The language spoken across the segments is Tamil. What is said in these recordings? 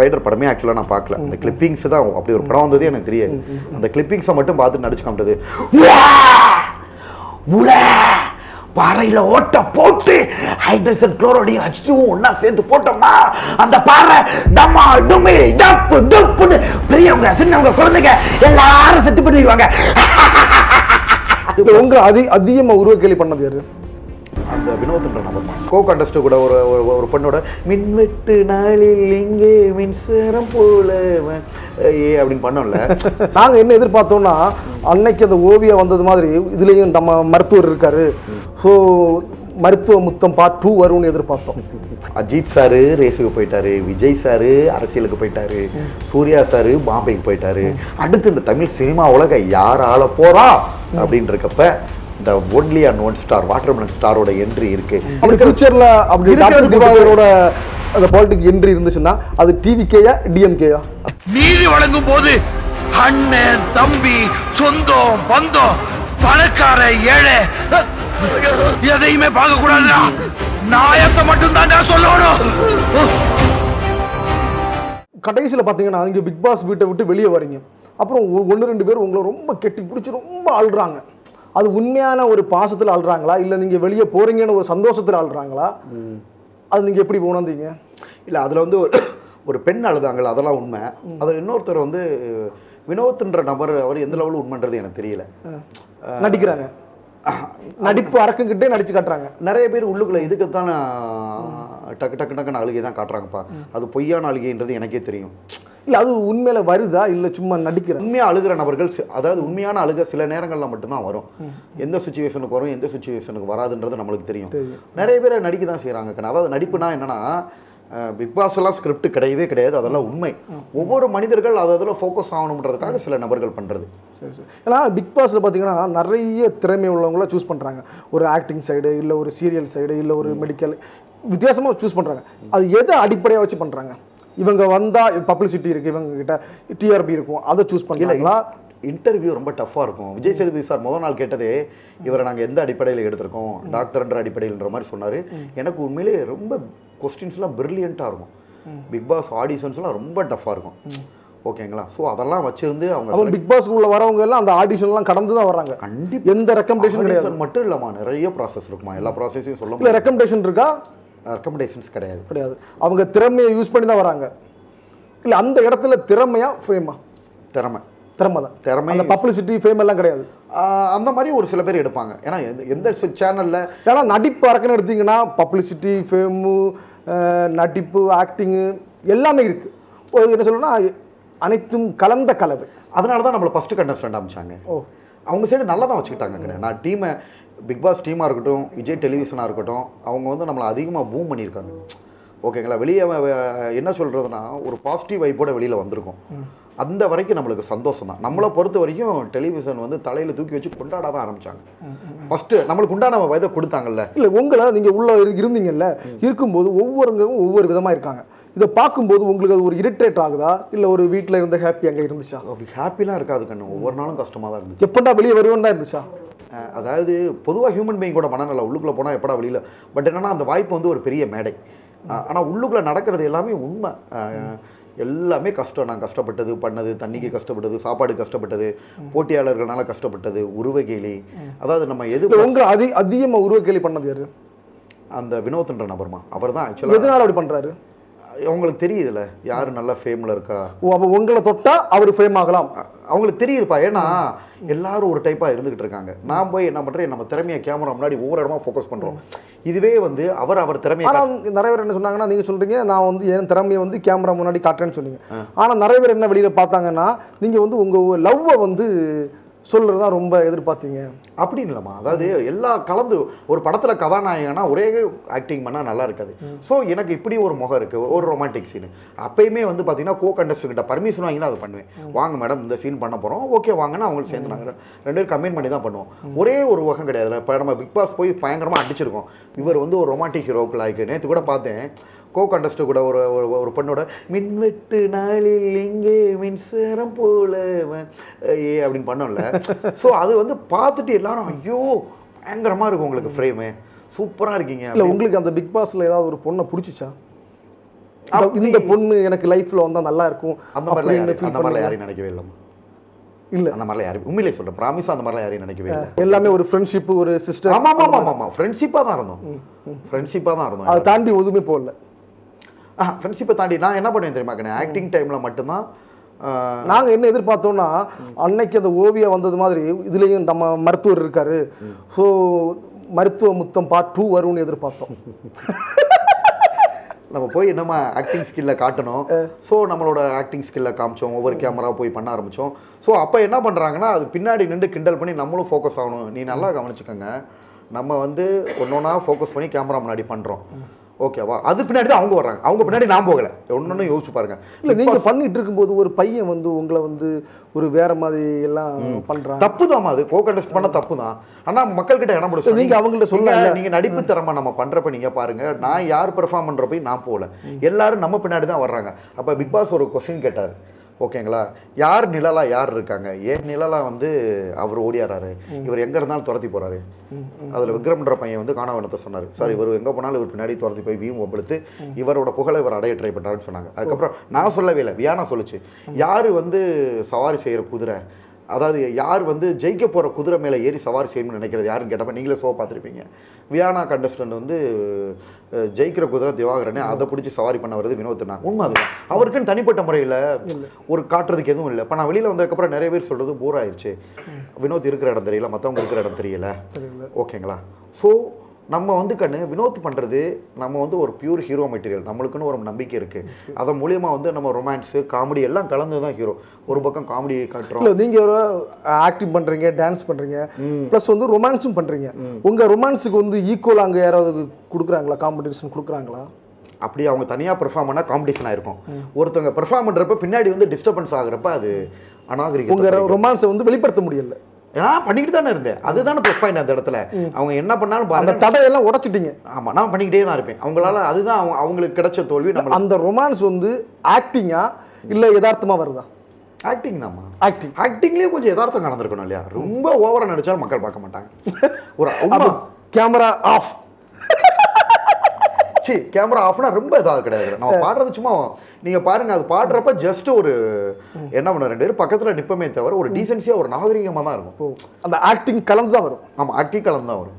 ஸ்பைடர் படமே ஆக்சுவலாக நான் பார்க்கல. அந்த கிளிப்பிங்ஸ் தான் அப்படி ஒரு படம் வந்ததே எனக்கு தெரியாது. அந்த கிளிப்பிங்ஸை மட்டும் பார்த்து நடிச்சு காமிட்டது. பாறையில ஓட்ட போட்டு ஹைட்ரஜன் குளோரைடையும் H2O ஒண்ணா சேர்த்து போட்டோம்னா அந்த பாறை டம்மா டுமி டப்பு டப்புன்னு பெரியவங்க சின்னவங்க குழந்தைங்க எல்லாரும் செத்து பண்ணிடுவாங்க. உங்க அதிகமா உருவ கேள்வி பண்ணது யாரு? அந்த வினோத்ன்ற நபர் கோ கண்டஸ்ட் கூட ஒரு பொண்ணோட மின்வெட்டு நாளில் இங்கே மின்சாரம் போல அப்படின்னு பண்ணோம்ல. நாங்க என்ன எதிர்பார்த்தோம்னா அன்னைக்கு அந்த ஓவியம் வந்தது மாதிரி இதுலயும் நம்ம மருத்துவர் இருக்காரு, ஸோ மருத்துவ முத்தம் பார்ட் 2 வரும்னு எதிர்பார்த்தோம். அஜித் சாரு ரேஸுக்கு போயிட்டாரு, விஜய் சாரு அரசியலுக்கு போயிட்டாரு, சூர்யா சாரு பாம்பேக்கு போயிட்டாரு. அடுத்து இந்த தமிழ் சினிமா உலக யார் ஆள போறா அப்படின்னு இருக்கப்ப இந்த only and one star watermelon ஸ்டாரோட என்ட்ரி இருக்கு. அப்படி ஃபியூச்சர்ல அப்படி டாக்டர் திவாகரோட அந்த பாலிடிக் என்ட்ரி இருந்துச்சுன்னா அது டிவிகேயா டிஎம்கேயா? நீதி வழங்கும் போது அண்ணன் தம்பி சொந்தம் பந்தம் பணக்கார ஏழை எதையுமே பார்க்க கூடாதுடா, நாயத்தை மட்டும் தான் சொல்லணும். கடைசியில் பார்த்தீங்கன்னா இங்கே பிக் பாஸ் வீட்டை விட்டு வெளியே வரீங்க, அப்புறம் 1-2 பேர் உங்களை ரொம்ப கெட்டி பிடிச்சி ரொம்ப ஆள்றாங்க. அது உண்மையான ஒரு பாசத்தில் ஆள்றாங்களா இல்லை நீங்கள் வெளியே போறீங்கன்னு ஒரு சந்தோஷத்தில் ஆள்றாங்களா? அது நீங்கள் எப்படி உணர்ந்தீங்க? இல்லை அதில் வந்து ஒரு பெண் அழுதாங்களா, அதெல்லாம் உண்மை. அதில் இன்னொருத்தர் வந்து வினோத்ன்ற நபர் அவர் எந்த லெவலில் உண்மைன்றது எனக்கு தெரியல. நடிக்கிறாங்க, நடிப்பு அரக்கங்கிட்டே நடிச்சு காட்டுறாங்க. நிறைய பேர் உள்ளுக்குள்ள இதுக்குத்தான் டக்கு டக்கு டக்குன்னு அழுகை தான் காட்டுறாங்கப்பா. அது பொய்யான அழுகைன்றது எனக்கே தெரியும். இல்லை அது உண்மையில வருதா இல்லை சும்மா நடிக்கிற? உண்மையாக அழுகிற நபர்கள், அதாவது உண்மையான அழுகை சில நேரங்களில் மட்டும்தான் வரும். எந்த சுச்சுவேஷனுக்கு வரும் எந்த சுச்சுவேஷனுக்கு வராதுன்றது நம்மளுக்கு தெரியும். நிறைய பேர் நடிக்க தான் செய்கிறாங்க. அதாவது நடிப்புனா என்னன்னா பிக் பாஸ் எல்லாம் ஸ்கிரிப்ட் கிடையவே கிடையாது, அதெல்லாம் உண்மை. ஒவ்வொரு மனிதர்கள் அதில் ஃபோக்கஸ் ஆகணுன்றதுக்காக சில நபர்கள் பண்ணுறது. சரி சரி. ஏன்னா பிக் பாஸில் பார்த்தீங்கன்னா நிறைய திறமை உள்ளவங்கள சூஸ் பண்ணுறாங்க. ஒரு ஆக்டிங் சைடு இல்லை ஒரு சீரியல் சைடு இல்லை ஒரு மெடிக்கல் வித்தியாசமாக சூஸ் பண்ணுறாங்க. அது எதை அடிப்படையாக வச்சு பண்ணுறாங்க? இவங்க வந்தால் பப்ளிசிட்டி இருக்குது, இவங்க கிட்ட டிஆர்பி இருக்கும், அதை சூஸ் பண்ணுறாங்களா? இன்டர்வியூ ரொம்ப டஃப்பாக இருக்கும். விஜய் சேதுபதி சார் முதல் நாள் கேட்டதே இவரை நாங்கள் எந்த அடிப்படையில் எடுத்திருக்கோம், டாக்டர்ன்ற அடிப்படையில்ன்ற மாதிரி சொன்னார். எனக்கு உண்மையிலே ரொம்ப கொஸ்டின்ஸ்லாம் பிரில்லியண்ட்டாக இருக்கும். பிக் பாஸ் ஆடிஷன்ஸ்லாம் ரொம்ப டஃப்பாக இருக்கும். ஓகேங்களா? ஸோ அதெல்லாம் வச்சிருந்து அவங்க பிக் பாஸ்க்குள்ள வரவங்க எல்லாம் அந்த ஆடிஷன்லாம் கடந்து தான் வர்றாங்க. கண்டிப்பாக எந்த ரெக்கமெண்டேஷன் கிடையாது. மட்டும் இல்லைம்மா, நிறைய ப்ராசஸ் இருக்குமா. எல்லா ப்ராசஸையும் சொல்ல இல்லை. ரெக்கமெண்டேஷன் இருக்கா? ரெக்கமெண்டேஷன்ஸ் கிடையாது. கிடையாது. அவங்க திறமையை யூஸ் பண்ணி தான் வராங்க. இல்லை அந்த இடத்துல திறமையா ஃபேமா? திறமை தான். திறமை, அந்த பப்ளிசிட்டி ஃபேம் எல்லாம் கிடையாது. அந்த மாதிரி ஒரு சில பேர் எடுப்பாங்க. ஏன்னா எந்த சேனலில் ஏன்னா நடிப்பு அரக்கன்னு எடுத்தீங்கன்னா பப்ளிசிட்டி ஃபேமு நடிப்பு ஆக்டிங்கு எல்லாமே இருக்குது. என்ன சொல்லணும்னா அனைத்தும் கலந்த கலவை. அதனால தான் நம்மளை ஃபஸ்ட்டு கண்டஸ்டன்ட் அமைச்சாங்க. அவங்க சைடு நல்லா தான் வச்சுக்கிட்டாங்க. நான் டீமை பிக் பாஸ் டீமாக இருக்கட்டும், விஜய் டெலிவிஷனாக இருக்கட்டும், அவங்க வந்து நம்மளை அதிகமாக பூம் பண்ணியிருக்காங்க. ஓகேங்களா? வெளியே என்ன சொல்கிறதுனா ஒரு பாசிட்டிவ் வைப்போட வெளியில் வந்திருக்கோம். அந்த வரைக்கும் நம்மளுக்கு சந்தோஷம் தான். நம்மளை பொறுத்த வரைக்கும் டெலிவிஷன் வந்து தலையில் தூக்கி வச்சு கொண்டாட தான் ஆரம்பித்தாங்க. ஃபஸ்ட்டு நம்மளுக்கு உண்டான இதை கொடுத்தாங்கல்ல. இல்லை உங்களை நீங்கள் உள்ள இருந்தீங்கல்ல, இருக்கும்போது ஒவ்வொருவங்களும் ஒவ்வொரு விதமாக இருக்காங்க. இதை பார்க்கும்போது உங்களுக்கு அது ஒரு இரிட்டேட் ஆகுதா இல்லை ஒரு வீட்டில் இருந்த ஹாப்பி அங்கே இருந்துச்சா? ஹாப்பிலாம் இருக்காது கண்ணு, ஒவ்வொரு நாளும் கஷ்டமாக தான் இருந்துச்சு. எப்படா வெளியே வருவோன்னு தான் இருந்துச்சா? அதாவது பொதுவாக ஹியூமன் பீயிங்கோட மனநல உள்ளுக்குள்ளே போனால் எப்படா வெளியில், பட் என்னென்னா அந்த வாய்ப்பு வந்து ஒரு பெரிய மேடை. ஆனால் உள்ளுக்குள்ளே நடக்கிறது எல்லாமே உண்மை. எல்லாமே கஷ்டம். நான் கஷ்டப்பட்டது பண்ணது, தண்ணிக்கு கஷ்டப்பட்டது, சாப்பாடு கஷ்டப்பட்டது, போட்டியாளர்களால் கஷ்டப்பட்டது, உருவகேலி. அதாவது நம்ம எது உங்களை அதிகமாக உருவகேலி பண்ணது யாரு? அந்த வினோத்ன்ற நபர்மா. அவர் தான் ஆக்சுவலாக. எதனால அப்படி பண்ணுறாரு? அவங்களுக்கு தெரியுதுல்ல யார் நல்ல ஃபேமில் இருக்கா. அப்போ உங்களை தொட்டா அவர் ஃபேம் ஆகலாம் அவங்களுக்கு தெரியுதுப்பா. ஏன்னா எல்லாரும் ஒரு டைப்பாக இருந்துகிட்டு இருக்காங்க. நான் போய் என்ன பண்ணுறேன், நம்ம திறமையை கேமரா முன்னாடி ஒவ்வொரு இடமா ஃபோக்கஸ் பண்ணுறோம். இதுவே வந்து அவர் திறமையை. ஆனால் நிறைய பேர் என்ன சொன்னாங்கன்னா, நீங்கள் சொல்கிறீங்க நான் வந்து என் திறமையை வந்து கேமரா முன்னாடி காட்டுறேன்னு சொன்னீங்க. ஆனால் நிறைய பேர் என்ன வெளியில் பார்த்தாங்கன்னா, நீங்கள் வந்து உங்கள் லவ்வை வந்து சொல்கிறது தான் ரொம்ப எதிர்பார்த்தீங்க. அப்படின்னு இல்லைம்மா. அதாவது எல்லா கலந்து ஒரு படத்தில் கதாநாயகனா ஒரே ஆக்டிங் பண்ணால் நல்லா இருக்காது. ஸோ எனக்கு இப்படி ஒரு முகம் இருக்குது, ஒரு ரொமான்டிக் சீனு. அப்பயுமே வந்து பார்த்தீங்கன்னா கோ கண்டஸ்டன்கிட்ட பர்மிஷன் வாங்கி தான் அதை பண்ணுவேன். வாங்க மேடம் இந்த சீன் பண்ண போகிறோம், ஓகே வாங்கன்னா அவங்களுக்கு சேர்ந்து நாங்கள் 2 பேரும் கமெண்ட் பண்ணி தான் பண்ணுவோம். ஒரே ஒரு முகம் கிடையாது. இப்போ நம்ம பிக் பாஸ் போய் பயங்கரமாக அடிச்சிருக்கோம். இவர் வந்து ஒரு ரொமான்டிக் ஹீரோக்கு லாய்க்கு. நேற்று கூட பார்த்தேன் கோ கண்டஸ்ட் கூட ஒரு பொண்ணோட மின்வெட்டு நாளில் இங்கே மின்சாரம் போல அப்படின்னு பண்ணோம்ல. ஸோ அது வந்து பார்த்துட்டு எல்லாரும் ஐயோ பயங்கரமாக இருக்கும் உங்களுக்கு ஃப்ரேமு, சூப்பராக இருக்கீங்க. இல்லை உங்களுக்கு அந்த பிக் பாஸில் ஏதாவது ஒரு பொண்ணை பிடிச்சிச்சா? இந்த பொண்ணு எனக்கு லைஃப்ல வந்தா நல்லா இருக்கும் அந்த மாதிரிலாம் யாரையும் நினைக்கவே இல்லை. இல்ல அந்த மாதிரிலாம் யாரும் உண்மையிலே சொல்றேன், ப்ராமிஸா அந்த மாதிரிலாம் யாரையும் நினைக்கவே இல்லை. எல்லாமே ஒரு ஃப்ரெண்ட்ஷிப், ஒரு சிஸ்டர். ஆமா ஃப்ரெண்ட்ஷிப்பா தான் இருந்தோம். அதை தாண்டி எதுவுமே போகல. ஃப்ரெண்ட்ஷிப்பை தாண்டி நான் என்ன பண்ணுவேன் தெரியுமா, ஆக்டிங் டைம்ல மட்டும்தான் நாங்க என்ன எதிர்பார்த்தோம்னா, அன்னைக்கு அந்த ஓவியா வந்தது மாதிரி இதுலயும் நம்ம மருத்துவர் இருக்காரு, ஸோ மருத்துவ முத்தம் பார்ட் 2 வரும்னு எதிர்பார்த்தோம். நம்ம போய் நம்ம ஆக்டிங் ஸ்கில்லை காட்டணும். ஸோ நம்மளோட ஆக்டிங் ஸ்கில்லை காமிச்சோம், ஒவ்வொரு கேமரா போய் பண்ண ஆரம்பித்தோம். ஸோ அப்போ என்ன பண்ணுறாங்கன்னா, அது பின்னாடி நின்று கிண்டல் பண்ணி நம்மளும் ஃபோக்கஸ் ஆகணும். நீ நல்லா கவனிச்சுக்கோங்க, நம்ம வந்து ஒன்றொன்னா ஃபோக்கஸ் பண்ணி கேமரா முன்னாடி பண்ணுறோம், ஓகேவா? அது பின்னாடி தான் அவங்க வர்றாங்க, அவங்க பின்னாடி நான் போகலை. ஒன்று யோசிச்சு பாருங்க. இல்லை நீங்கள் பண்ணிட்டு இருக்கும்போது ஒரு பையன் வந்து உங்களை வந்து ஒரு வேற மாதிரி எல்லாம் பண்ணுறாங்க, தப்பு தான். அது கோ கண்டெஸ்ட் பண்ண தப்பு தான். ஆனால் மக்கள்கிட்ட இடம் முடிச்சு நீங்கள் அவங்கள்ட்ட சொல்ல, நீங்கள் நடிப்பு திறமை நம்ம பண்ணுறப்ப நீங்கள் பாருங்க, நான் யார் பெர்ஃபார்ம் பண்ணுறப்ப நான் போகல, எல்லாரும் நம்ம பின்னாடி தான் வர்றாங்க. அப்போ பிக் பாஸ் ஒரு கொஸ்டின் கேட்டார், ஓகேங்களா? யார் நிழலா யார் இருக்காங்க? ஏன் நிழலா வந்து அவர் ஓடியாராரு, இவர் எங்கே இருந்தாலும் துரத்தி போகிறாரு. அதில் விக்ரம்ன்ற பையன் வந்து காணவனத்தை சொன்னார், சார் இவர் எங்கே போனாலும் இவர் பின்னாடி துரத்தி போய் வியூ ஒப்படுத்து இவரோட புகழை இவர் அடைய ட்ரை பண்ணுறாருன்னு சொன்னாங்க. அதுக்கப்புறம் நான் சொல்லவே இல்லை, வியானா சொல்லிச்சு. யார் வந்து சவாரி செய்கிற குதிரை, அதாவது யார் வந்து ஜெயிக்க போகிற குதிரை மேலே ஏறி சவாரி செய்யணும்னு நினைக்கிறது யாருன்னு கேட்டப்ப நீங்களே ஷோ பார்த்துருப்பீங்க. வியானா கண்டஸ்டன்ட் வந்து ஜெயிக்கிற குதிரை திவாகரனே, அதை பிடிச்சி சவாரி பண்ண வருது வினோத்னா. உண்மை அதுதான். அவருக்குன்னு தனிப்பட்ட முறையில் ஒரு காட்டுறதுக்கு எதுவும் இல்லை. இப்போ நான் வெளியில் வந்ததுக்கப்புறம் நிறைய பேர் சொல்கிறது போர் ஆயிடுச்சு, வினோத் இருக்கிற இடம் தெரியல, மற்றவங்க இருக்கிற இடம் தெரியல, ஓகேங்களா? ஸோ நம்ம வந்து வினோத் பண்ணுறது நம்ம வந்து ஒரு பியூர் ஹீரோ மெட்டீரியல், நம்மளுக்குன்னு ஒரு நம்பிக்கை இருக்குது. அதன் மூலியமாக வந்து நம்ம ரொமான்ஸு காமெடி எல்லாம் கலந்து தான் ஹீரோ. ஒரு பக்கம் காமெடி காட்டுறோம், இல்லை நீங்கள் ஒரு ஆக்டிங் பண்ணுறீங்க, டான்ஸ் பண்ணுறீங்க, ப்ளஸ் வந்து ரொமான்ஸும் பண்ணுறீங்க. உங்கள் ரொமான்ஸுக்கு வந்து ஈக்குவல் அங்கே யாராவது கொடுக்குறாங்களா, காம்படிஷன் கொடுக்குறாங்களா? அப்படி அவங்க தனியாக பெர்ஃபார்ம் பண்ணால் காம்படிஷன் ஆயிருக்கும். ஒருத்தவங்க பெர்ஃபார்ம் பண்ணுறப்ப பின்னாடி வந்து டிஸ்டர்பன்ஸ் ஆகுறப்ப அது அநாகரிகம். உங்கள் ரொமான்ஸை வந்து வெளிப்படுத்த முடியல. நான் பண்ணிக்கிட்டு தானே இருந்தேன், அதுதானே ப்ளஸ் பாயிண்ட். அந்த இடத்துல அவங்க என்ன பண்ணாலும் அந்த தடையெல்லாம் உடைச்சிட்டீங்க. ஆமாம், நான் பண்ணிக்கிட்டே தான் இருப்பேன். அவங்களால அதுதான் அவங்களுக்கு கிடைச்ச தோல்வி. நம்ம அந்த ரொமான்ஸ் வந்து ஆக்டிங்கா இல்லை யதார்த்தமா வருதா? ஆக்டிங் தான்மா. ஆக்டிங்லேயே கொஞ்சம் யதார்த்தம் கலந்துருக்கணும் இல்லையா? ரொம்ப ஓவராக நடிச்சாலும் மக்கள் பார்க்க மாட்டாங்க. ஒரு கேமரா ஆஃப், கேமரா ஆஃப்னா ரொம்ப இதாக கிடையாது. நம்ம பாடுறது சும்மா நீங்கள் பாருங்கள், அது பாடுறப்ப ஜஸ்ட் ஒரு என்ன பண்ண 2 பேரும் பக்கத்தில் நிற்பமே தவிர ஒரு டீசென்சியாக ஒரு நாகரிகமாக தான் இருக்கும். அந்த ஆக்டிங் கலந்து தான் வரும். ஆமாம், ஆக்டிங் கலந்து தான் வரும்.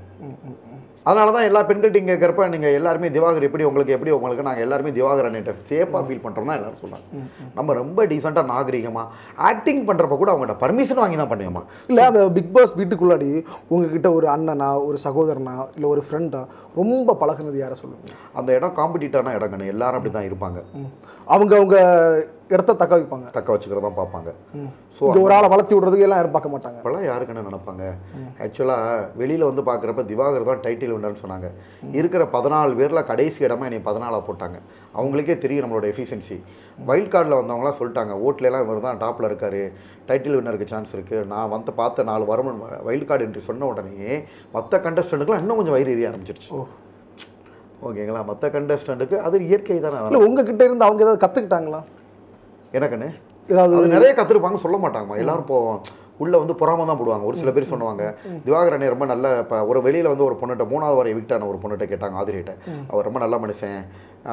அதனால தான் எல்லா பெண்கள்கிட்ட கேட்குறப்ப நீங்கள் எல்லாருமே திவாகர் எப்படி உங்களுக்கு நாங்கள் எல்லாருமே திவாகரன்ட்ட சேஃபாக ஃபீல் பண்ணுறோம் தான் எல்லோரும் சொன்னாங்க. நம்ம ரொம்ப டீசெண்டாக நாகரிகமாக ஆக்டிங் பண்ணுறப்ப கூட அவங்கள்ட்ட பர்மிஷன் வாங்கி தான் பண்ணுவோமா. இல்லை அந்த பிக் பாஸ் வீட்டுக்குள்ளாடி உங்ககிட்ட ஒரு அண்ணனா, ஒரு சகோதரனா, இல்லை ஒரு ஃப்ரெண்டா ரொம்ப பழகுனது யாரை சொல்லுங்க? அந்த இடம் காம்படிட்டான இடங்கண்ணே, எல்லாரும் அப்படி தான் இருப்பாங்க. அவங்க இடத்த தக்க வச்சுக்கிறதான் தான் பார்ப்பாங்க. ஸோ ஒரு ஆளை வளர்த்தி விடுறதுக்கு எல்லாம் யாரும் பார்க்க மாட்டாங்க. இப்போல்லாம் யாருக்குன்னு நினைப்பாங்க. ஆக்சுவலாக வெளியில் வந்து பார்க்குறப்ப திவாகர் தான் டைட்டில் வின்னர்னு சொன்னாங்க. இருக்கிற 14 பேரில் கடைசி இடமா என்னை 14ஆக போட்டாங்க. அவங்களுக்கே தெரியும் நம்மளோட எஃபிஷியன்சி. வைல்ட் கார்டில் வந்தவங்களாம் சொல்லிட்டாங்க, ஓட்லாம் இவர் தான் டாப்பில் இருக்கார், டைட்டில் வின்னருக்கு சான்ஸ் இருக்குது. நான் வந்து பார்த்த 4 வாரம் வைல்ட் கார்டு என்று சொன்ன உடனே மற்ற கண்டஸ்டண்ட்டுக்குலாம் இன்னும் கொஞ்சம் வயிறு எரிய ஆரம்பிச்சிருச்சு. ஓகேங்களா? மற்ற கண்டஸ்டண்ட்டுக்கு அது இயற்கை தானே. இல்லை உங்ககிட்ட இருந்து அவங்க ஏதாவது கற்றுக்கிட்டாங்களா? எனக்குன்னு ஏதாவது நிறைய கற்றுருப்பாங்க, சொல்ல மாட்டாங்கம்மா. எல்லாரும் போவோம் உள்ளே வந்து பொறாம தான் போடுவாங்க. ஒரு சில பேர் சொன்னாங்க, திவாகர் அண்ணே ரொம்ப நல்ல. இப்போ ஒரு வெளியில் வந்து ஒரு பொண்ணுகிட்ட 3வது வாரம் எவிக்டான ஒரு பொண்ணுகிட்ட கேட்டாங்க, ஆதிரிகிட்ட. அவர் ரொம்ப நல்ல மனுஷன்,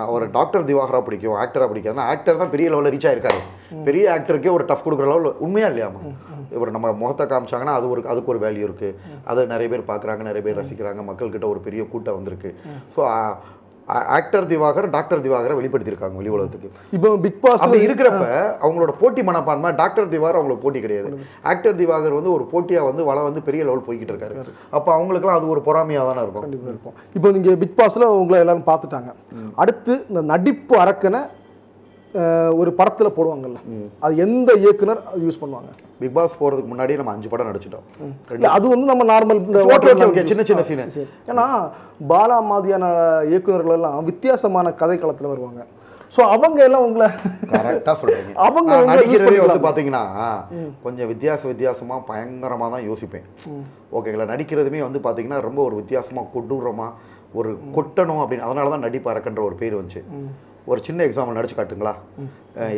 அவர் டாக்டர் திவாகராக பிடிக்கும், ஆக்டராக பிடிக்கும். ஆக்டர் தான் பெரிய லெவலில் ரீச் ஆயிருக்காரு. பெரிய ஆக்டருக்கே ஒரு டஃப் கொடுக்குற லெவலில். உண்மையாக இல்லையாமா? இவர் நம்ம முகத்தை காமிச்சாங்கன்னா அதுக்கு ஒரு வேல்யூ இருக்குது. அதை நிறைய பேர் பார்க்குறாங்க, நிறைய பேர் ரசிக்கிறாங்க, மக்கள்கிட்ட ஒரு பெரிய கூட்டம் வந்திருக்கு. ஸோ ஆக்டர் திவாகர் டாக்டர் திவாகரை வெளிப்படுத்தியிருக்காங்க வெளி உலகத்துக்கு. இப்போ பிக் பாஸ் அப்படி இருக்கிறப்ப அவங்களோட போட்டி மனப்பான்மை, டாக்டர் திவாகர் அவங்களுக்கு போட்டி கிடையாது. ஆக்டர் திவாகர் வந்து ஒரு போட்டியாக வந்து வளம் வந்து பெரிய லெவல் போய்கிட்டு இருக்காரு. அப்போ அவங்களுக்குலாம் அது ஒரு பொறாமையாக தானே இருக்கும். கண்டிப்பாக இருக்கும். இப்போ நீங்கள் பிக் பாஸில் உங்களை எல்லாரும் பார்த்துட்டாங்க. அடுத்து இந்த நடிப்பு அரக்கனை ஒரு படத்தில் போடுவாங்கல்ல, அது எந்த இயக்குனர் யூஸ் பண்ணுவாங்க? பிக் பாஸ் போகிறதுக்கு முன்னாடி நம்ம 5 படம் நடிச்சிட்டோம். அது வந்து நம்ம நார்மல் சின்ன சின்ன சீன். ஏன்னா பாலா மாதிரியான இயக்குநர்கள் எல்லாம் வித்தியாசமான கதை களத்தில் வருவாங்க. ஸோ அவங்க எல்லாம் உங்களை கரெக்டாக சொல்கிறீங்க. அவங்க நடிக்கிறதே வந்து பார்த்தீங்கன்னா கொஞ்சம் வித்தியாசமாக பயங்கரமாக தான் யோசிப்பேன். ஓகேங்களா? நடிக்கிறதுமே வந்து பார்த்தீங்கன்னா ரொம்ப ஒரு வித்தியாசமாக கொடூரமாக ஒரு கொட்டணும் அப்படின்னு. அதனால தான் நடிப்பு அரக்கன்ற ஒரு பேர் வந்துச்சு. ஒரு சின்ன எக்ஸாம்பிள் நடிச்சு காட்டுங்களா?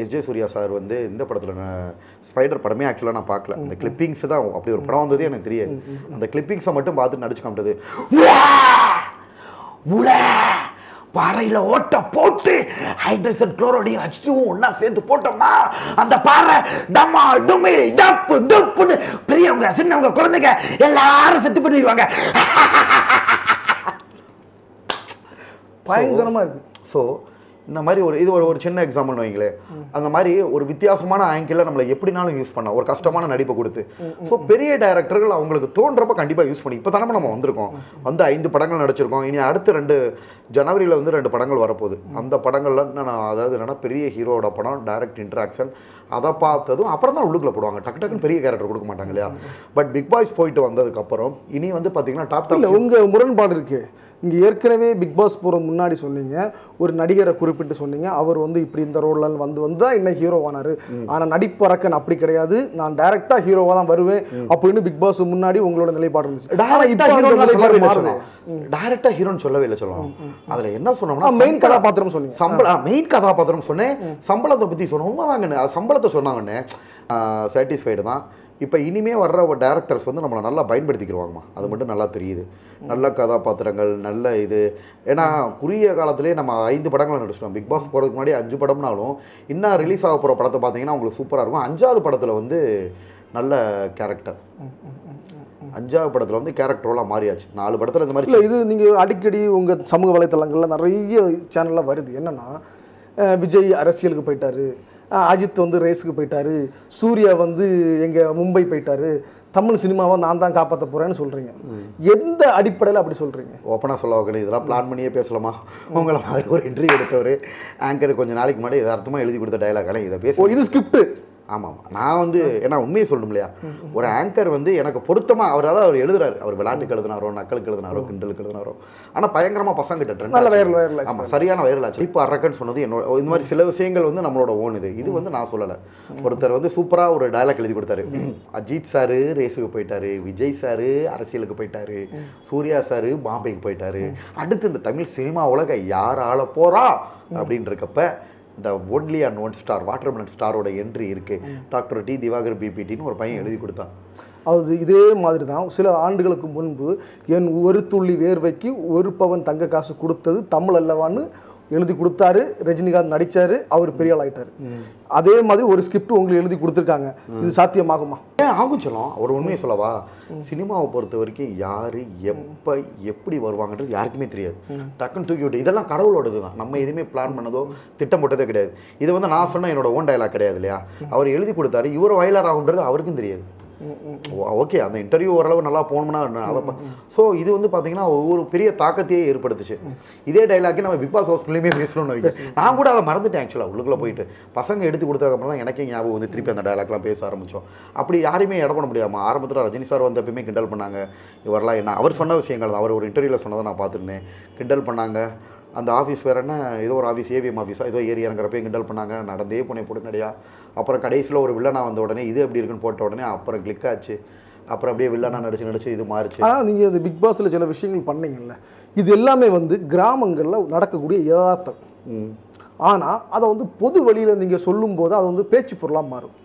எஸ்.ஜே. சூர்யா சார் வந்து இந்த படத்தில் ஸ்பைடர் படமே ஆக்சுவலாக நான் பார்க்கல, அந்த கிளிப்பிங்ஸ் தான். அப்படி ஒரு படம் வந்ததே எனக்கு தெரியாது. அந்த கிளிப்பிங்ஸை மட்டும் பார்த்துட்டு நடிச்சு காமிட்டது. பாறையில் ஓட்ட போட்டு ஹைட்ரஜன் குளோரைடையும் H2O ஒன்றா சேர்த்து போட்டோம்னா அந்த பாறை டம்மா டுமி டப்பு டப்புன்னு பெரியவங்க சின்னவங்க குழந்தைங்க எல்லாரும் செத்து பண்ணிடுவாங்க. பயங்கரமாக இருக்குது. ஸோ இந்த மாதிரி இது ஒரு சின்ன எக்ஸாம்பிள்னு வைங்களேன். அந்த மாதிரி ஒரு வித்தியாசமான ஆங்கிளில் நம்மளை எப்படினாலும் யூஸ் பண்ணலாம், ஒரு கஷ்டமான நடிப்பை கொடுத்து. ஸோ பெரிய டைரக்டர்கள் அவங்களுக்கு தோன்றப்ப கண்டிப்பாக யூஸ் பண்ணி இப்போ தானே நம்ம வந்திருக்கோம், வந்து 5 படங்கள் நடிச்சிருக்கோம். இனி அடுத்த 2 ஜனவரியில் வந்து 2 படங்கள் வரப்போகுது. அந்த படங்கள்ல நான் அதாவது என்னன்னா பெரிய ஹீரோட படம், டைரக்ட் இன்ட்ராக்ஷன், அதை பார்த்ததும் அப்புறம் தான் உள்ளுக்குள்ள போடுவாங்க. டக்குன்னு பெரிய கேரக்டர் கொடுக்க மாட்டாங்க இல்லையா. பட் பிக் பாஸ் போயிட்டு வந்ததுக்கப்புறம் இனி வந்து பார்த்தீங்கன்னா டாப் உங்கள் முரண்பாடு இருக்குது. இங்கே ஏற்கனவே பிக் பாஸ் போகிற முன்னாடி சொன்னீங்க, ஒரு நடிகரை குறிப்பிட்டு சொன்னீங்க, அவர் வந்து இப்படி இந்த ரோலில் வந்து தான் என்ன ஹீரோவானார். ஆனால் நடிப்பறக்கன் அப்படி கிடையாது, நான் டைரெக்டாக ஹீரோவாக தான் வருவேன் அப்படின்னு பிக் பாஸ் முன்னாடி உங்களோட நிலைப்பாடு இருந்துச்சு. டைரக்டாக ஹீரோன்னு சொல்லவே இல்லை. சொல்லலாம் அதில் என்ன சொன்னோம்னா மெயின் கதாபாத்திரம் சொன்னீங்க. மெயின் கதாபாத்திரம் சொன்னேன், சம்பளத்தை பற்றி சொன்னோம். உண்மைதாங்கண்ணே, சம்பளத்தை சொன்னாங்கண்ணே, சாட்டிஸ்ஃபைடு தான். இப்போ இனிமே வர்ற டேரக்டர்ஸ் வந்து நம்மளை நல்லா பயன்படுத்திக்கிடுவாங்கம்மா, அது மட்டும் நல்லா தெரியுது. நல்ல கதாபாத்திரங்கள், நல்ல இது. ஏன்னா குறுகிய காலத்திலே நம்ம 5 படங்களை நடிச்சிட்டோம். பிக் பாஸ் போகிறதுக்கு முன்னாடி 5 படம்னாலும் இன்னும் ரிலீஸ் ஆக போகிற படத்தை பார்த்தீங்கன்னா உங்களுக்கு சூப்பராக இருக்கும். 5வது படத்தில் வந்து நல்ல கேரக்டர், 5வது படத்தில் வந்து கேரக்டரோலாம் மாறியாச்சு. 4 படத்தில் இந்த மாதிரி இல்லை. இது நீங்கள் அடிக்கடி உங்கள் சமூக வலைத்தளங்களில் நிறைய சேனலில் வருது. என்னென்னா விஜய் அரசியலுக்கு போயிட்டாரு, அஜித் வந்து ரேஸுக்கு போயிட்டாரு, சூர்யா வந்து எங்கள் மும்பை போயிட்டாரு, தமிழ் சினிமாவை நான் தான் காப்பாற்ற போகிறேன்னு சொல்கிறீங்க. எந்த அடிப்படையில் அப்படி சொல்கிறீங்க? ஓப்பனாக சொல்ல வைக்கணும், இதெல்லாம் பிளான் பண்ணியே பேசலாமா? உங்களை மாதிரி ஒரு இன்டர்வியூ எடுத்தவர் ஆங்கர் கொஞ்சம் நாளைக்கு முன்னாடி யதார்த்தமாக எழுதி கொடுத்த டைலாக் இதை பேச. இது ஸ்கிரிப்ட். ஆமாம், நான் வந்து ஏன்னா உண்மையை சொல்லணும் இல்லையா, ஒரு ஆங்கர் வந்து எனக்கு பொருத்தமாக அவர் எழுதுறாரு. அவர் விளையாட்டுக்கு எழுதினாரோ, நக்கலுக்கு எழுதினாரோ, கிண்டலுக்கு எழுதினாரோ, ஆனால் பயங்கரமாக பசங்கிட்ட ட்ரெண்ட். ஆமாம், சரியான வைரல் ஆச்சு. இப்போ அரக்கன்னு சொன்னது என்னோட இந்த மாதிரி சில விஷயங்கள் வந்து நம்மளோட ஓன் இது வந்து நான் சொல்லலை. ஒருத்தர் வந்து சூப்பராக ஒரு டைலாக் எழுதி கொடுத்தாரு. அஜித் சாரு ரேஸுக்கு போயிட்டாரு, விஜய் சாரு அரசியலுக்கு போயிட்டாரு, சூர்யா சாரு பாம்பேக்கு போயிட்டாரு, அடுத்து இந்த தமிழ் சினிமா உலக யார் ஆள போறா அப்படின்னு இருக்கப்ப இந்த only and one star watermelon ஸ்டாரோட என்ட்ரி இருக்கு. டாக்டர் டி திவாகர் பிபிடின்னு ஒரு பையன் எழுதி கொடுத்தான். அது இதே மாதிரி தான் சில ஆண்டுகளுக்கு முன்பு என் ஒரு துள்ளி வேர்வைக்கு 1 பவன் தங்க காசு கொடுத்தது தமிழ் அல்லவான்னு எழுதி கொடுத்தாரு. ரஜினிகாந்த் நடிச்சாரு, அவர் பெரிய ஆள் ஆயிட்டாரு. அதே மாதிரி ஒரு ஸ்கிரிப்ட் உங்களுக்கு எழுதி கொடுத்துருக்காங்க. இது சாத்தியமாகுமா? ஆகும் சொல்லலாம். ஒரு உண்மையை சொல்லவா, சினிமாவை பொறுத்த வரைக்கும் யாரு எப்போ எப்படி வருவாங்கன்றது யாருக்குமே தெரியாது. டக்குன்னு தூக்கி விட்டு இதெல்லாம் கடவுளோடது தான். நம்ம எதுவுமே பிளான் பண்ணதோ திட்டம் போட்டதே கிடையாது. இது வந்து நான் சொன்ன என்னோட ஓன் டைலாக் கிடையாது இல்லையா. அவர் எழுதி கொடுத்தாரு, இவர் வயலார் ஆகுன்றது அவருக்கும் தெரியாது. ஓகே, அந்த இன்டர்வியூ ஓரளவு நல்லா போகணும்னா அதை. ஸோ இது வந்து பார்த்தீங்கன்னா ஒவ்வொரு பெரிய தாக்கத்தையே ஏற்படுத்துச்சு. இதே டைலாக்கே நம்ம பிக் பாஸ் ஹவுஸ்லேயுமே பேசணும்னு வைக்க, நான் கூட அதை மறந்துட்டேன் ஆக்சுவலாக. உள்ளுக்குள்ளே போயிட்டு பசங்க எடுத்து கொடுத்ததுக்கப்புறம் தான் எனக்கே ஞாபகம் வந்து திருப்பி அந்த டைலாக்லாம் பேச ஆரம்பித்தோம். அப்படி யாருமே இட பண்ண முடியாமல் ஆரம்பத்தில் ரஜினி சார் வந்து எப்பயுமே கிண்டல் பண்ணாங்க. இவரெல்லாம் என்ன அவர் சொன்ன விஷயங்கள் தான், அவர் ஒரு இன்டர்வியூவில் சொன்னதை நான் பார்த்துருந்தேன். கிண்டல் பண்ணாங்க. அந்த ஆஃபீஸ் வேறு என்ன, ஏதோ ஒரு ஆஃபீஸ் ஏவிஎம் ஆஃபீஸாக ஏதோ ஏரியாங்கிறப்ப கிண்டல் பண்ணாங்க. நடந்தே போனேன் போட்டுனடியா. அப்புறம் கடைசியில் ஒரு வில்லனா வந்த உடனே இது எப்படி இருக்குன்னு போட்ட உடனே அப்புறம் கிளிக் ஆச்சு. அப்புறம் அப்படியே வில்லனா நடிச்சு இது மாறிச்சு. ஆனால் நீங்கள் இந்த பிக் பாஸில் சில விஷயங்கள் பண்ணீங்கல்ல, இது எல்லாமே வந்து கிராமங்களில் நடக்கக்கூடிய யதார்த்தம். ஆனால் அதை வந்து பொது வழியில் நீங்கள் சொல்லும்போது அது வந்து பேச்சு பொருளாக மாறும்.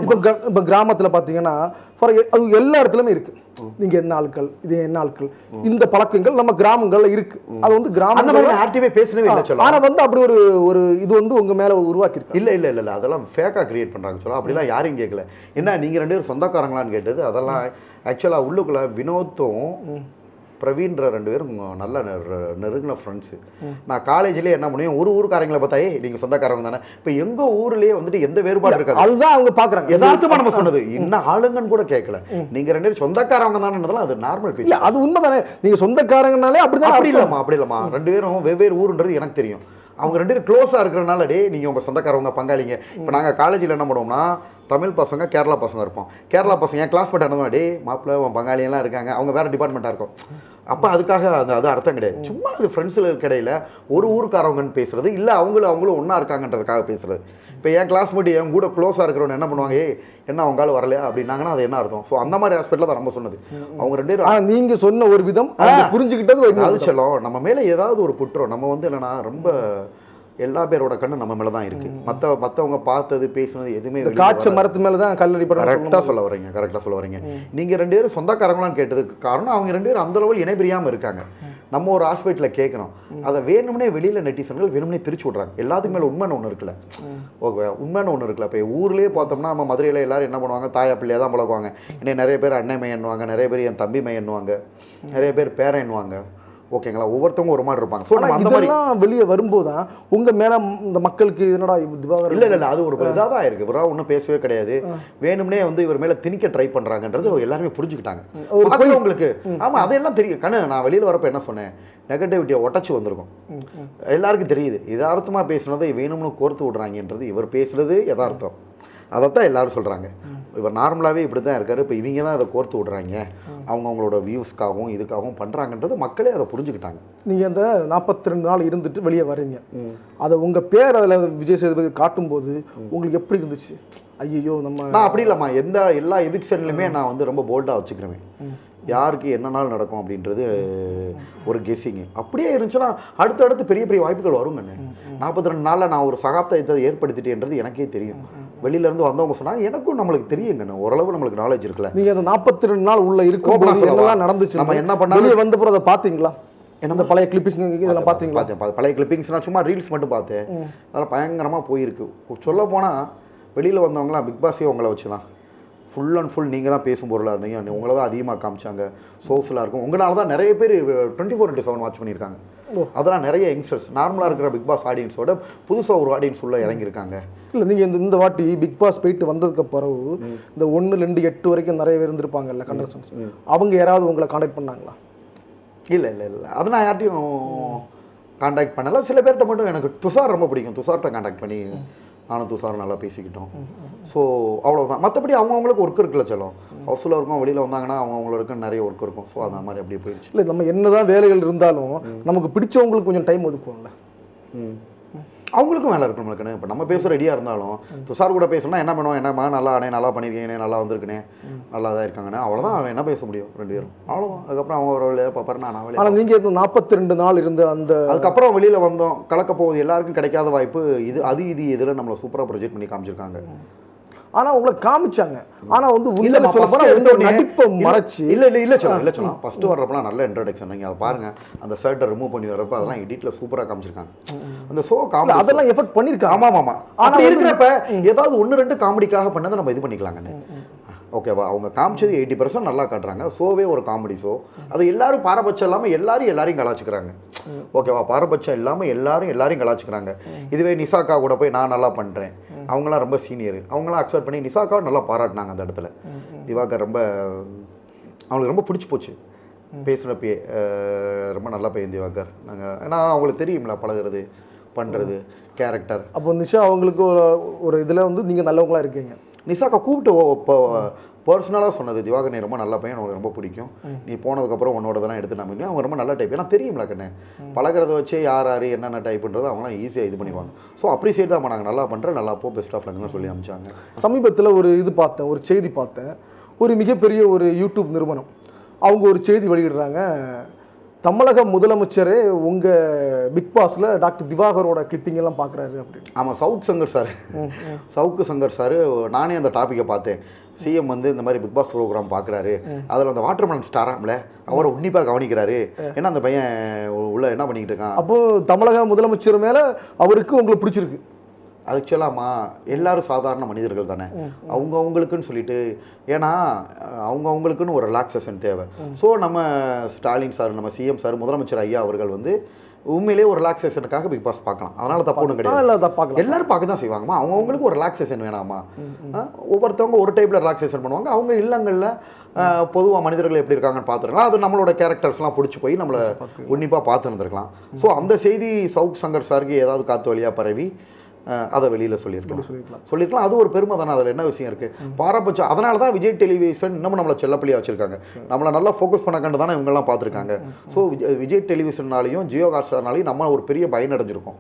இப்போ கிராமத்தில் பார்த்தீங்கன்னா அது எல்லா இடத்துலையுமே இருக்குது. நீங்கள் என்ன ஆட்கள், இது என்ன ஆட்கள், இந்த பழக்கங்கள் நம்ம கிராமங்களில் இருக்குது. அது வந்து கிராமங்கள் பேசவே இல்லை சொல்ல. ஆனால் வந்து அப்படி ஒரு இது வந்து உங்கள் மேலே உருவாக்கிருக்கு. இல்லை அதெல்லாம் ஃபேக்காக கிரியேட் பண்ணுறாங்க சொல்ல. அப்படிலாம் யாரையும் கேட்கல. என்ன நீங்கள் 2 பேரும் சொந்தக்காரங்களான்னு கேட்டது அதெல்லாம் ஆக்சுவலாக உள்ளுக்குள்ள வினோத்தும் பிரவீன்ற 2 பேரும் நல்ல நெருங்கின ஃப்ரெண்ட்ஸு. நான் காலேஜ்லேயே என்ன பண்ணுவேன், ஊருக்காரங்களை பார்த்தாயே நீங்கள் சொந்தக்காரங்க தானே. இப்போ எங்கள் ஊர்லேயே வந்துட்டு எந்த வேறுபாடு இருக்காது. அதுதான் அவங்க பார்க்குறாங்க. யதார்த்தமாக நம்ம சொன்னது இன்னும் ஆளுங்கன்னு கூட கேட்கல. நீங்கள் 2 பேரும் சொந்தக்காரவங்க தானேன்றதெல்லாம் அது நார்மல் பேச்சு. அது உண்மை தானே. நீங்கள் சொந்தக்காரங்கனாலே அப்படிதான். அப்படி இல்லைம்மா 2 பேரும் வெவ்வேறு ஊருன்றது எனக்கு தெரியும். அவங்க 2 பேரும் க்ளோஸாக இருக்கிறனால நீங்கள் உங்கள் சொந்தக்காரவங்க பங்காளிங்க. இப்போ நாங்கள் காலேஜில் என்ன பண்ணுவோம்னா தமிழ் பசங்க கேரளா பசங்க இருப்போம். கேரளா பசங்க என் கிளாஸ்மேட் ஆனதும் மாப்பிள்ளை உன் பங்காளியெல்லாம் இருக்காங்க, அவங்க வேறு டிபார்ட்மெண்ட்டாக இருக்கும். அப்போ அதுக்காக அது அர்த்தம் கிடையாது. சும்மா அது ஃப்ரெண்ட்ஸுக்கு இடையில ஒரு ஊருக்காரவங்கன்னு பேசுறது இல்லை, அவங்களும் ஒன்றா இருக்காங்கன்றதுக்காக பேசுறது. இப்போ என் கிளாஸ்மேட் என் கூட க்ளோஸாக இருக்கிறவங்க என்ன பண்ணுவாங்க, என்ன அவங்களால வரலையா அப்படின்னாங்கன்னா அது என்ன அர்த்தம்? ஸோ அந்த மாதிரி ஆஸ்பெக்டில் தான் நம்ம சொன்னது. அவங்க 2 பேரும் நீங்கள் சொன்ன ஒரு விதம் புரிஞ்சுக்கிட்டது அது சொல்லும். நம்ம மேலே ஏதாவது ஒரு குற்றம் நம்ம வந்து என்னன்னா ரொம்ப எல்லா பேரோட கண்ணு நம்ம மேலே தான் இருக்குது. மற்றவங்க பார்த்தது பேசுனது எதுவுமே காய்ச்ச மரத்து மேலே தான் கல்லடி படம். கரெக்டாக சொல்ல வரீங்க. நீங்கள் 2 பேரும் சொந்தக்காரங்களான்னு கேட்டதுக்கு காரணம் அவங்க 2 பேரும் அந்த லெவல் இணை பிரியாமல் இருக்காங்க. நம்ம ஒரு ஹாஸ்பிட்டலில் கேட்குறோம், அதை வேணும்னே வெளியில் நெட்டிசன்கள் வேணும்னே திரிச்சு விட்றாங்க. எல்லாத்துக்கு மேலே உண்மைன்னு ஒன்று இருக்குல்ல, ஓகே உண்மைன்னு ஒன்று இருக்குல்ல. இப்போ ஊர்லேயே பார்த்தோம்னா நம்ம மதுரையில் எல்லாரும் என்ன பண்ணுவாங்க, தாயா பிள்ளையாக தான் பழகுவாங்க. இன்னும் நிறைய பேர் அண்ணன் மையன்னுவாங்க, நிறைய பேர் என் தம்பி மையன்னுவாங்க, நிறைய பேர் பேரன்னுவாங்க. ஓகேங்களா, ஒவ்வொருத்தவங்க ஒரு மாதிரி இருப்பாங்க. ஸோ நம்ம அந்த மாதிரி வெளியே வரும்போது தான் உங்கள் மேலே இந்த மக்களுக்கு என்னடா திவாகர் இல்லை அது ஒரு இதாக தான் இருக்குது. இவராக ஒன்றும் பேசவே கிடையாது, வேணும்னே வந்து இவர் மேலே திணிக்க ட்ரை பண்ணுறாங்கன்றது எல்லாருமே புரிஞ்சுக்கிட்டாங்க. உங்களுக்கு ஆமாம் அதையெல்லாம் தெரியும். நான் வெளியில் வரப்போ என்ன சொன்னேன், நெகட்டிவிட்டியை உடச்சி வந்திருக்கும். எல்லாருக்கும் தெரியுது யதார்த்தமாக பேசுனதை வேணும்னு கோர்த்து விடுறாங்கன்றது. இவர் பேசுகிறது யதார்த்தம், அதைத்தான் எல்லாரும் சொல்கிறாங்க. இவர் நார்மலாகவே இப்படி தான் இருக்காரு. இப்போ இவங்க தான் அதை கோர்த்து விடுறாங்க, அவங்களோட வியூஸ்க்காகவும் இதுக்காகவும் பண்ணுறாங்கன்றது மக்களே அதை புரிஞ்சுக்கிட்டாங்க. நீங்கள் அந்த 42 நாள் இருந்துட்டு வெளியே வரீங்க, அதை உங்கள் பேர் அதில் விஜய் சேதுபதி காட்டும்போது உங்களுக்கு எப்படி இருந்துச்சு? ஐயோ நான் அப்படி இல்லைம்மா, எல்லா எவிக்ஷன்லையுமே நான் வந்து ரொம்ப போல்டாக வச்சுக்கிறேன். யாருக்கு என்னன்னாலும் நடக்கும் அப்படின்றது ஒரு கெஸ்ஸிங்கு. அப்படியே இருந்துச்சுன்னா அடுத்தடுத்து பெரிய பெரிய வாய்ப்புகள் வருங்கண்ணே. 42 நாளில் நான் ஒரு சகாப்தத்தை ஏற்படுத்திட்டேன்றது எனக்கே தெரியும். வெளியிலேருந்து வந்தவங்க சொன்னாங்க, எனக்கும் நம்மளுக்கு தெரியுங்கண்ணே, ஓரளவு நம்மளுக்கு நாலேஜ் இருக்குல்ல. நீங்கள் அந்த 42 நாள் உள்ள இருக்கும் என்னெல்லாம் நடந்துச்சு, நம்ம என்ன பண்ணாலும் வந்து அப்புறம் அதை பார்த்தீங்களா? என்ன பழைய கிளிப்பிங்ஸ் இதெல்லாம் பார்த்தீங்களா? பார்த்தேன். பழைய கிளிப்பிங்ஸ் நான் சும்மா ரீல்ஸ் மட்டும் பார்த்தேன். அதெல்லாம் பயங்கரமாக போயிருக்கு. சொல்ல போனால் வெளியில் வந்தவங்களாம் பிக் பாஸே உங்களை வச்சுலாம் ஃபுல் அண்ட் ஃபுல் நீங்கள் தான் பேசும் பொருளாக இருந்தீங்க, உங்களை தான் அதிகமாக காமிச்சாங்க. சோஃபுல்லாக இருக்கும். உங்களால் தான் நிறைய பேர் 24/7 வாட்ச் பண்ணியிருக்காங்க. அதெல்லாம் நிறைய யங்ஸ்டர்ஸ் நார்மலாக இருக்கிற பிக் பாஸ் ஆடியன்ஸோட புதுசாக ஒரு ஆடியன்ஸ் உள்ள இறங்கியிருக்காங்க. இல்லை நீங்கள் இந்த வாட்டி பிக் பாஸ் போயிட்டு வந்ததுக்கு பிறகு இந்த 1, 2, 8 வரைக்கும் நிறைய பேர் இருந்திருப்பாங்கல்ல கண்டஸ்டன்ஸ், அவங்க யாராவது உங்களை காண்டாக்ட் பண்ணாங்களா? இல்லை அது நான் யார்ட்டையும் காண்டாக்ட் பண்ணலை. சில பேர்கிட்ட மட்டும் எனக்கு துஷார் ரொம்ப பிடிக்கும், துஷார்கிட்ட காண்டாக்ட் பண்ணி நானும் துஷாரும் நல்லா பேசிக்கிட்டோம். ஸோ அவ்வளோதான். மற்றபடி அவங்கவுங்களுக்கு ஒர்க் இருக்குல்ல, சொல்லும் ஹவுஸ்ஃபுல்லாக இருக்கும். வெளியில் வந்தாங்கன்னா அவங்களுக்கு நிறைய ஒர்க் இருக்கும். ஸோ அந்த மாதிரி அப்படியே போயிடுச்சு. இல்லை நம்ம என்ன தான் வேலைகள் இருந்தாலும் நமக்கு பிடிச்சவங்களுக்கு கொஞ்சம் டைம் ஒதுக்குவோம்ல. அவங்களுக்கும் வேலை இருக்கும் நம்மளுக்குன்னு. இப்போ நம்ம பேச ரெடியாக இருந்தாலும் துஷார் கூட பேசணும்னா என்ன பண்ணுவோம், என்னம்மா நல்லா பண்ணியிருக்கீங்கண்ணே, நல்லா வந்திருக்குண்ணே, நல்லா தான் இருக்காங்கண்ணே, அவ்வளோதான். அவன் என்ன பேச முடியும், 2 பேரும் அவ்வளோதான். அதுக்கப்புறம் அவங்க ஒரு வேலையை பார்ப்பாரு, நான் வேலையை. ஆனால் நீங்கள் இந்த 42 நாள் இருந்த அந்த அதுக்கப்புறம் வெளியில் வந்தோம், கலக்க போகுது. எல்லாருக்கும் கிடைக்காத வாய்ப்பு இது இதில் நம்மளை சூப்பராக ப்ரொஜெக்ட் பண்ணி காமிச்சிருக்காங்க. ஆனால் உங்களை காமிச்சாங்க, ஆனால் வந்து உள்ள நடிப்பை மறைச்சு இல்லை சொல்லலாம். ஃபஸ்ட்டு வர்றப்பலாம் நல்ல இன்ட்ரடக்ஷன். நீங்கள் அதை பாருங்கள், அந்த ஷர்ட்டை ரிமூவ் பண்ணி வரப்போ அதெல்லாம் எடிட்டில் சூப்பராக காமிச்சிருக்காங்க. அந்த ஷோ காமெடி அதெல்லாம் எஃபெக்ட் பண்ணியிருக்காங்க. ஆமாம். ஆனால் இருக்கிறப்ப ஏதாவது 1, 2 காமெடிக்காக பண்ணதை நம்ம இது பண்ணிக்கலாங்கண்ணே. ஓகேவா, அவங்க காமிச்சது 80% நல்லா காட்டுறாங்க. ஷோவே ஒரு காமெடி ஷோ. அது எல்லாரும் பாரபட்சம் இல்லாமல் எல்லாரையும் கலாச்சிக்கிறாங்க. ஓகேவா, பாரபட்சம் இல்லாமல் எல்லாரையும் கலாச்சிக்கிறாங்க. இதுவே நிசாக்கா கூட போய் நான் நல்லா பண்ணுறேன், அவங்களாம் ரொம்ப சீனியர், அவங்களாம் அக்செப்ட் பண்ணி நிசாக்காவை நல்லா பாராட்டினாங்க. அந்த இடத்துல திவாகர் ரொம்ப அவங்களுக்கு ரொம்ப பிடிச்சி போச்சு. பேசுகிறப்பயே ரொம்ப நல்லா பையன் திவாகர். நாங்கள் ஏன்னா அவங்களுக்கு தெரியும்ல பழகிறது பண்ணுறது கேரக்டர். அப்போ நிஷா அவங்களுக்கு ஒரு இதில் வந்து நீங்கள் நல்லவங்களாக இருக்கீங்க. நிஷாக்கா கூப்பிட்டு இப்போ பர்சனலாக சொன்னது, திவாகர் நீ ரொம்ப நல்ல பையன், உனக்கு ரொம்ப பிடிக்கும், நீ போனதுக்கப்புறம் உன்னோடதெல்லாம் எடுத்து நம்பினேன். அவங்க ரொம்ப நல்ல டைப். ஏன்னா தெரியும்ல கண்ணே, பழகிறத வச்சே யார் என்னென்ன டைப்புன்றது அவங்களாம் ஈஸியாக இது பண்ணிடுவாங்க. ஸோ அப்ரிஷியேட் தான் பண்ணாங்க. நல்லா பண்ணுறேன், நல்லா போ, பெஸ்ட் ஆஃப் லக்னு சொல்லி அனுப்பிச்சாங்க. சமீபத்தில் ஒரு பார்த்தேன், ஒரு செய்தி பார்த்தேன். ஒரு மிகப்பெரிய ஒரு யூடியூப் நிறுவனம் அவங்க ஒரு செய்தி வெளியிடுறாங்க, தமிழக முதலமைச்சரே உங்கள் பிக் பாஸில் டாக்டர் திவாகரோட கிளிப்பிங் எல்லாம் பார்க்குறாரு அப்படின்னு. ஆமாம், சவுக்கு சங்கர் சார் நானே அந்த டாப்பிக்கை பார்த்தேன். சிஎம் வந்து இந்த மாதிரி பிக் பாஸ் ப்ரோக்ராம் பார்க்குறாரு, அதில் அந்த வாட்டர்மெலன் ஸ்டாராம்ல அவரை உன்னிப்பாக கவனிக்கிறாரு, ஏன்னா அந்த பையன் உள்ள என்ன பண்ணிக்கிட்டு இருக்கான். அப்போது தமிழக முதலமைச்சர் மேலே அவருக்கு உங்களுக்கு பிடிச்சிருக்கு. ஆக்சுவலாமா எல்லாரும் சாதாரண மனிதர்கள் தானே, அவங்களுக்குன்னு சொல்லிட்டு, ஏன்னா அவங்களுக்குன்னு ஒரு ரிலாக்ஸேஷன் தேவை. ஸோ நம்ம ஸ்டாலின் சார், நம்ம சிஎம் சார், முதலமைச்சர் ஐயா அவர்கள் வந்து உண்மையிலேயே ஒரு ரிலாக்ஸேஷனுக்காக பிக் பாஸ் பார்க்கலாம். அதனால தப்பு ஒன்றும் கிடையாது, எல்லாரும் பார்க்க தான் செய்வாங்கம்மா. அவங்களுக்கு ஒரு ரிலாக்ஸேஷன் வேணாமா? ஒவ்வொருத்தவங்க ஒரு டைப்பில் ரிலாக்ஸேஷன் பண்ணுவாங்க. அவங்க இல்லங்களில் பொதுவாக மனிதர்கள் எப்படி இருக்காங்கன்னு பார்த்துருக்கலாம். அது நம்மளோட கேரக்டர்ஸ்லாம் பிடிச்சி போய் நம்மளை உன்னிப்பாக பார்த்துருந்துருக்கலாம். ஸோ அந்த செய்தி சவுக் சங்கர் சாருக்கு ஏதாவது காற்று வழியாக பரவி அதை வெளியில் சொல்லியிருக்கலாம். அது ஒரு பெருமை தானே. அதில் என்ன விஷயம் இருக்குது? பாரபட்சம். அதனால தான் விஜய் டெலிவிஷன் இன்னமும் நம்மளை செல்லப்பள்ளியாக வச்சுருக்காங்க. நம்மளை நல்லா ஃபோக்கஸ் பண்ண கண்டு தானே இவங்கெல்லாம் பார்த்துருக்காங்க. ஸோ விஜய் டெலிவிஷன்னாலையும் ஜியோ ஹாட்ஸ்டார்னாலையும் நம்ம ஒரு பெரிய பயன் அடைஞ்சிருக்கோம்.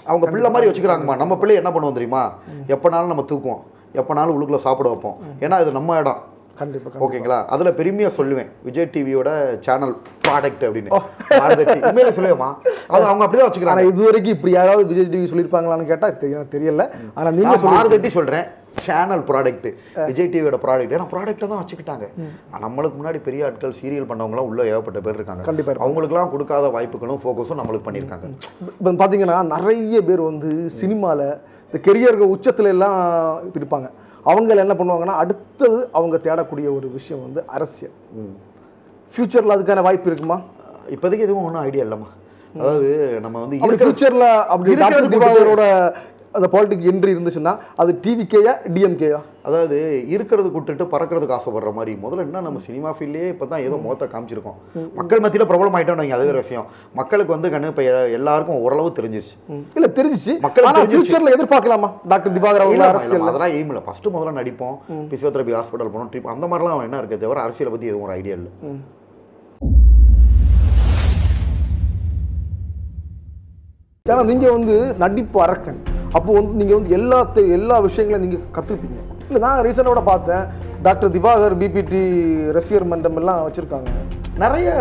அவங்க பிள்ளை மாதிரி வச்சுக்கிறாங்கம்மா. நம்ம பிள்ளை என்ன பண்ணுவோம் தெரியுமா? எப்போனாலும் நம்ம தூக்குவோம், எப்போனாலும் உள்ளுக்குள்ளே சாப்பிட வைப்போம். ஏன்னா இது நம்ம இடம். கண்டிப்பாக. ஓகேங்களா? அதில் பெருமையாக சொல்லுவேன், விஜய் டிவியோட சேனல் ப்ராடக்ட் அப்படின்னு உண்மையிலே சொல்லுவேம்மா. அது அவங்க அப்படிதான் வச்சுக்கிறாங்க. இது வரைக்கும் இப்படி யாராவது விஜய் டிவி சொல்லியிருப்பாங்களான்னு கேட்டால் தெரியல. ஆனால் நீங்கள் மாறுதட்டி சொல்கிறேன், சேனல் ப்ராடக்ட், விஜய் டிவியோட ப்ராடக்ட். ஏன்னா ப்ராடக்ட்டை தான் வச்சுக்கிட்டாங்க. நம்மளுக்கு முன்னாடி பெரிய ஆட்கள் சீரியல் பண்ணவங்களாம் உள்ள ஏகப்பட்ட பேர் இருக்காங்க. கண்டிப்பாக அவங்களுக்குலாம் கொடுக்காத வாய்ப்புகளும் ஃபோக்கஸும் நம்மளுக்கு பண்ணியிருக்காங்க. இப்போ பார்த்தீங்கன்னா நிறைய பேர் வந்து சினிமாவில் இந்த கெரியர்கள் உச்சத்துல எல்லாம் இருப்பாங்க. அவங்க என்ன பண்ணுவாங்கன்னா அடுத்தது அவங்க தேடக்கூடிய ஒரு விஷயம் வந்து அரசியல். ஃபியூச்சரில் அதுக்கான வாய்ப்பு இருக்குமா? இப்போதைக்கு எதுவும் ஒன்றும் ஐடியா இல்லைம்மா. அதாவது நம்ம வந்து ஃபியூச்சரில் அப்படி டாக்டர் திவாகரோட அந்த பாலிட்டிக் என்ட்ரி இருந்துச்சுன்னா அது டிவிகேயா டிஎம்கேயா? அதாவது இருக்கிறது விட்டுட்டு பறக்கிறதுக்கு ஆசைப்படுற மாதிரி. முதல்ல என்ன நம்ம சினிமா ஃபீல்ட்லேயே இப்போ தான் ஏதோ முகத்தை காமிச்சிருக்கோம். மக்கள் மத்தியில் பிரபலம் ஆகிட்டோம். நீங்கள் அது ஒரு விஷயம். மக்களுக்கு வந்து கண்ணு இப்போ எல்லாருக்கும் ஓரளவு தெரிஞ்சிருச்சு. இல்லை தெரிஞ்சிச்சு. மக்கள் ஃபியூச்சரில் எதிர்பார்க்கலாமா டாக்டர் திவாகர் அவங்க அரசியல்? அதெல்லாம் எய்ம் இல்லை. ஃபஸ்ட்டு முதல்ல நடிப்போம், பிசியோதெரபி ஹாஸ்பிட்டல் போனோம், ட்ரிப் அந்த மாதிரிலாம் என்ன இருக்குது தவிர அரசியலை பற்றி எதுவும் ஒரு ஐடியா இல்லை. ஏன்னா நீங்கள் வந்து நடிப்பு அரக்கன். அப்போ வந்து நீங்கள் வந்து எல்லா விஷயங்களையும் நீங்கள் கற்றுப்பீங்க. இல்லை நான் ரீசெண்டாக பார்த்தேன் டாக்டர் திவாகர் பிபிடி ரசிகர் மன்றம் எல்லாம் வச்சுருக்காங்க. நிறைய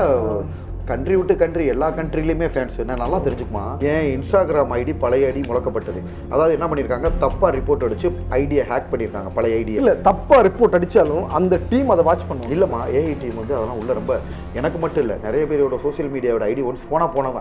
கண்ட்ரி விட்டு கண்ட்ரி எல்லா கண்ட்ரிலையுமே ஃபேன்ஸ். என்ன நல்லா தெரிஞ்சுக்குமா, ஏன் இன்ஸ்டாகிராம் ஐடி பழைய ஐடி முடக்கப்பட்டது. அதாவது என்ன பண்ணியிருக்காங்க, தப்பாக ரிப்போர்ட் அடிச்சு ஐடியை ஹேக் பண்ணியிருக்காங்க பழைய ஐடியா. இல்லை தப்பாக ரிப்போர்ட் அடித்தாலும் அந்த டீம் அதை வாட்ச் பண்ணுவோம். இல்லைம்மா, ஏஐ டீம் வந்து அதெல்லாம் உள்ள ரொம்ப எனக்கு மட்டும் இல்லை நிறைய பேரோட சோசியல் மீடியாவோட ஐடி ஒன்ஸ் போனால்